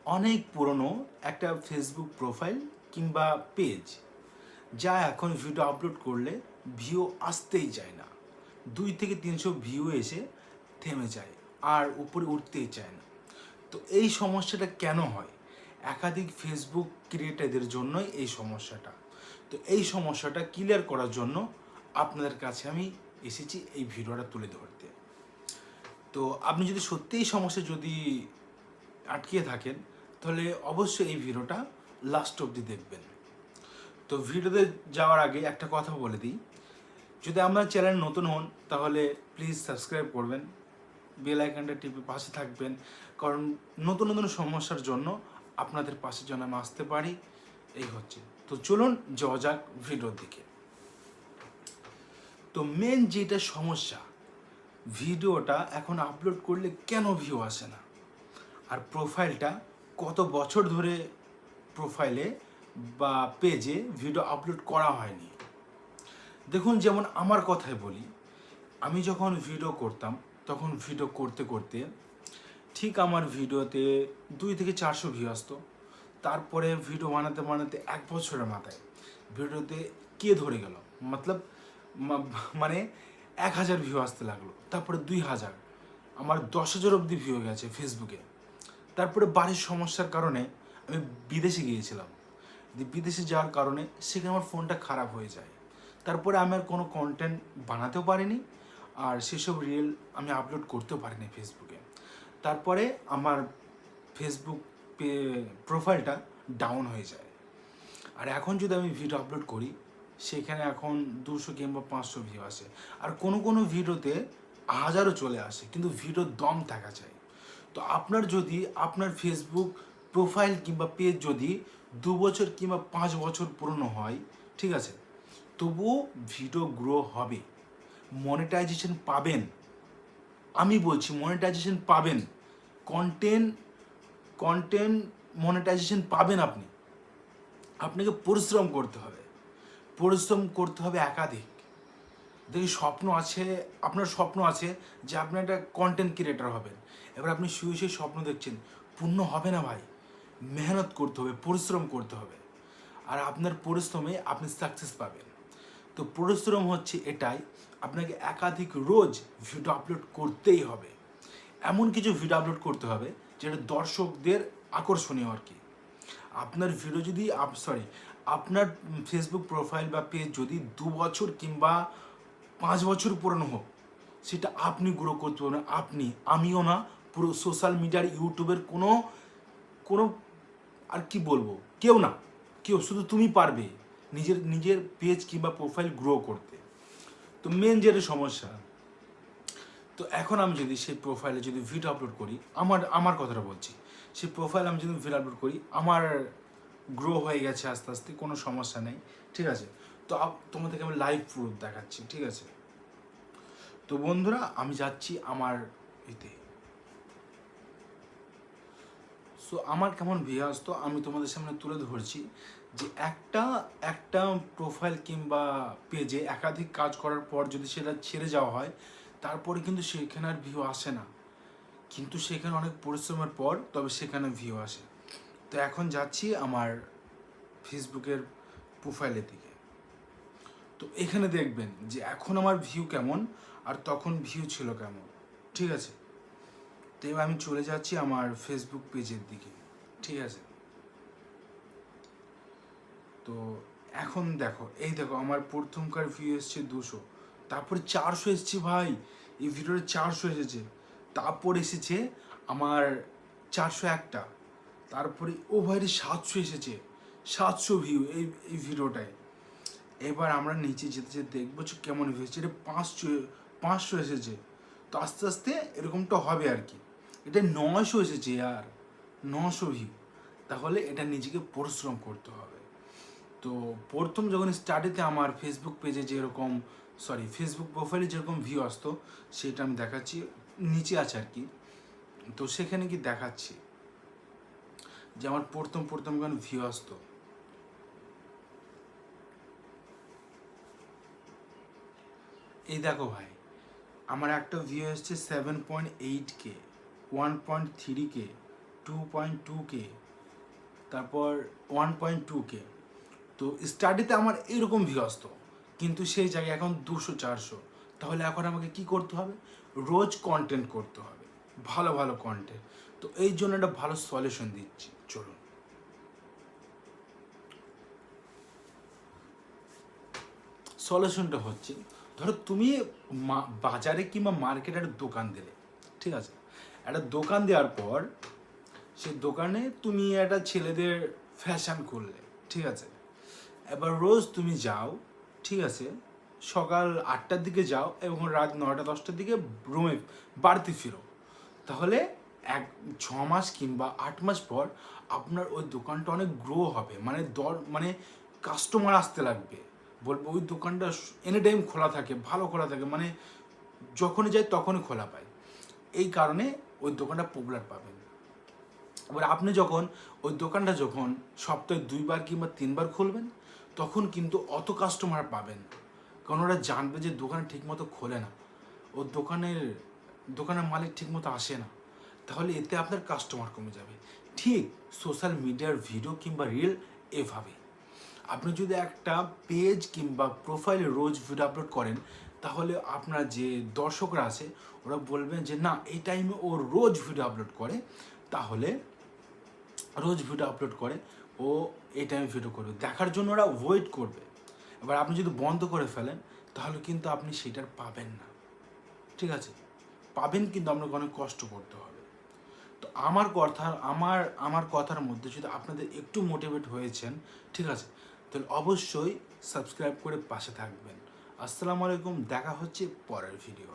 অনেক পুরনো একটা ফেসবুক প্রোফাইল কিংবা পেজ, যা এখন ভিডিও আপলোড করলে ভিউ আসতেই চায় না। 200 থেকে 300 ভিউ এসে থেমে যায়, আর উপরে উঠতেই চায় না। তো এই সমস্যাটা কেন হয়? একাধিক ফেসবুক ক্রিয়েটারদের জন্যই এই সমস্যাটা। তো এই সমস্যাটা ক্লিয়ার করার জন্য আপনাদের কাছে আমি এসেছি এই ভিডিওটা তুলে ধরতে। তো আপনি যদি সত্যিই এই সমস্যা যদি আটকিয়ে থাকেন, তাহলে অবশ্যই এই ভিডিওটা লাস্ট অবধি দেখবেন। তো ভিডিওতে যাওয়ার আগে একটা কথা বলে দিই, যদি আমার চ্যানেল নতুন হন তাহলে প্লিজ সাবস্ক্রাইব করবেন, বেল আইকনটা টিপে পাশে থাকবেন, কারণ নতুন নতুন সমস্যার জন্য আপনাদের পাশে যেন আমি আসতে পারি। এই হচ্ছে। তো চলুন যাওয়া যাক ভিডিওর দিকে। তো মেন যেটা সমস্যা, ভিডিওটা এখন আপলোড করলে কেন ভিউ আসে না, আর প্রোফাইলটা কত বছর ধরে প্রোফাইলে বা পেজে ভিডিও আপলোড করা হয়নি। দেখুন, যেমন আমার কথাই বলি, আমি যখন ভিডিও করতাম তখন ভিডিও করতে করতে ঠিক আমার ভিডিওতে 200 থেকে 400 ভিউ আসতো। তারপরে ভিডিও বানাতে বানাতে 1 বছরের মাথায় ভিডিওতে কে ধরে গেল, মতলব মানে 1000 ভিউ আসতে লাগলো, তারপরে 2000, আমার 10,000 অবধি ভিউ গেছে ফেসবুকে। তারপরে বাড়ির সমস্যার কারণে আমি বিদেশে গিয়েছিলাম। বিদেশে যাওয়ার কারণে সেখানে আমার ফোনটা খারাপ হয়ে যায়। তারপরে আমি আর কোনো কন্টেন্ট বানাতেও পারিনি, আর সেসব রিল আমি আপলোড করতেও পারিনি ফেসবুকে। তারপরে আমার ফেসবুক প্রোফাইলটা ডাউন হয়ে যায়। আর এখন যদি আমি ভিডিও আপলোড করি, সেখানে এখন 200 কিংবা 500 ভিউ আসে, আর কোনো কোনো ভিডিওতে 1000ও চলে আসে, কিন্তু ভিডিওর দম থাকা চাই। তো আপনার যদি আপনার ফেসবুক প্রোফাইল কিংবা পেজ যদি 2 বছর কিংবা 5 বছর পুরনো হয়, ঠিক আছে, তবুও ভিডিও গ্রো হবে, মনিটাইজেশন পাবেন। আমি বলছি মনিটাইজেশন পাবেন, কন্টেন্ট কন্টেন্ট মনিটাইজেশন পাবেন আপনি। আপনাকে পরিশ্রম করতে হবে, পরিশ্রম করতে হবে একাধিক। দেখি স্বপ্ন আছে, আপনার স্বপ্ন আছে যে আপনি একটা কন্টেন্ট ক্রিয়েটার হবেন। এবার আপনি শুয়ে শুয়ে স্বপ্ন দেখছেন, পূর্ণ হবে না ভাই। মেহনত করতে হবে, পরিশ্রম করতে হবে, আর আপনার পরিশ্রমে আপনি সাকসেস পাবেন। তো পরিশ্রম হচ্ছে এটাই, আপনাকে একাধিক রোজ ভিডিও আপলোড করতেই হবে। এমন কিছু ভিডিও আপলোড করতে হবে যেটা দর্শকদের আকর্ষণীয় আর কি। আপনার ভিডিও যদি আপনার ফেসবুক প্রোফাইল বা পেজ যদি 2 বছর কিংবা 5 বছর পুরনো হোক, সেটা আপনি গ্রো করতে পারবেন। আপনি, আমিও না, পুরো সোশ্যাল মিডিয়ার ইউটিউবের কোনো কোনো আর কি বলবো, কেউ না, কেউ, শুধু তুমি পারবে নিজের নিজের পেজ কিংবা প্রোফাইল গ্রো করতে। তো মেন যেটা সমস্যা, তো এখন আমি যদি সেই প্রোফাইলে যদি ভিডিও আপলোড করি, আমার কথাটা বলছি, সেই প্রোফাইল আমি যদি ভিডিও আপলোড করি, আমার গ্রো হয়ে গেছে আস্তে আস্তে, কোনো সমস্যা নেই, ঠিক আছে। তো তোমাদেরকে আমি লাইভ প্রুফ দেখাচ্ছি, ঠিক আছে। তো বন্ধুরা, আমি যাচ্ছি আমার এতে। সো আমার কেমন ভিউ আসতো আমি তোমাদের সামনে তুলে ধরছি, যে একটা একটা প্রোফাইল কিংবা পেজে একাধিক কাজ করার পর যদি সেটা ছেড়ে যাওয়া হয়, তারপরে কিন্তু সেখানে আর ভিউ আসে না, কিন্তু সেখানে অনেক পরিশ্রমের পর তবে সেখানে ভিউ আসে। তো এখন যাচ্ছি আমার ফেসবুকের প্রোফাইলের দিকে। তো এখানে দেখবেন যে এখন আমার ভিউ কেমন, আর তখন ভিউ ছিল কেমন, ঠিক আছে। তো এবার আমি চলে যাচ্ছি আমার ফেসবুক পেজের দিকে, ঠিক আছে। তো এখন দেখো, এই দেখো আমার প্রথমকার ভিউ এসছে 200, তারপরে 400 এসছে ভাই, এই ভিডিওতে 400 এসেছে, তারপর এসেছে আমার 401টা, তারপরে ও ভাই 700 এসেছে, 700 ভিউ এই এই ভিডিওটায়। এবার আমরা নিচে যেতে যেতে দেখবো যে কেমন ভিউ এসেছে, এটা 500 এসেছে। তো আস্তে আস্তে এরকমটা হবে আর কি। এটা 900 এসেছে আর 900 ভিউ, তাহলে এটা নিজেকে পরিশ্রম করতে হবে। তো প্রথম যখন স্টার্টিতে আমার ফেসবুক পেজে যেরকম ফেসবুক প্রোফাইলে যেরকম ভিউ আসতো, সেটা আমি দেখাচ্ছি, নিচে আছে আর কি। তো সেখানে কি দেখাচ্ছি যে আমার প্রথম কেন ভিউ আসতো। এই দেখো ভাই, আমার একটা ভিউ এসছে 7.8K, 1.3K, 2.2K, তারপর 1.2K। তো স্টাডিতে আমার এরকম ভিউ আসতো, কিন্তু সেই জায়গায় এখন 200-400। তাহলে এখন আমাকে কি করতে হবে? রোজ কন্টেন্ট করতে হবে, ভালো ভালো কন্টেন্ট। তো এই জন্য একটা ভালো সলিউশন দিচ্ছি, চলুন। সলিউশনটা হচ্ছে, ধরো তুমি বাজারে কিংবা মার্কেটে একটা দোকান দিলে, ঠিক আছে? একটা দোকান দেওয়ার পর সেই দোকানে তুমি একটা ছেলেদের ফ্যাশন করলে, ঠিক আছে? এবার রোজ তুমি যাও, ঠিক আছে, সকাল 8টার দিকে যাও এবং রাত 9টা-10টার দিকে রুমে বাড়িতে ফিরো। তাহলে 6 মাস কিংবা 8 মাস পর আপনার ওই দোকানটা অনেক গ্রো হবে, মানে কাস্টমার আসতে লাগবে, বলবো ওই দোকানটা এনি টাইম খোলা থাকে, ভালো খোলা থাকে, মানে যখনই যায় তখনই খোলা পায়। এই কারণে ওই দোকানটা পপুলার পাবেন। এবার আপনি যখন ওই দোকানটা যখন সপ্তাহে 2বার কিংবা 3বার খুলবেন, তখন কিন্তু অত কাস্টমার পাবেন না, কারণ ওরা জানবে যে দোকানে ঠিকমতো খোলে না, ও দোকানের মালিক ঠিকমতো আসে না। তাহলে এতে আপনার কাস্টমার কমে যাবে। ঠিক সোশ্যাল মিডিয়ার ভিডিও কিংবা রিল এভাবে আপনি যদি একটা পেজ কিংবা প্রোফাইলে রোজ ভিডিও আপলোড করেন, তাহলে আপনার যে দর্শকরা আছে ওরা বলবেন যে না, এই টাইমে ও রোজ ভিডিও আপলোড করে, তাহলে রোজ ভিডিও আপলোড করে, ও এই টাইমে ভিডিও করবে, দেখার জন্য ওরা ওয়েট করবে। এবার আপনি যদি বন্ধ করে ফেলেন, তাহলে কিন্তু আপনি সেটার পাবেন না, ঠিক আছে? পাবেন কিন্তু আপনাকে অনেক কষ্ট করতে হবে। তো আমার কথার মধ্যে যদি আপনাদের একটু মোটিভেট হয়েছেন, ঠিক আছে, তাহলে অবশ্যই সাবস্ক্রাইব করে পাশে থাকবেন। আসসালামু আলাইকুম, দেখা হচ্ছে পরের ভিডিওয়।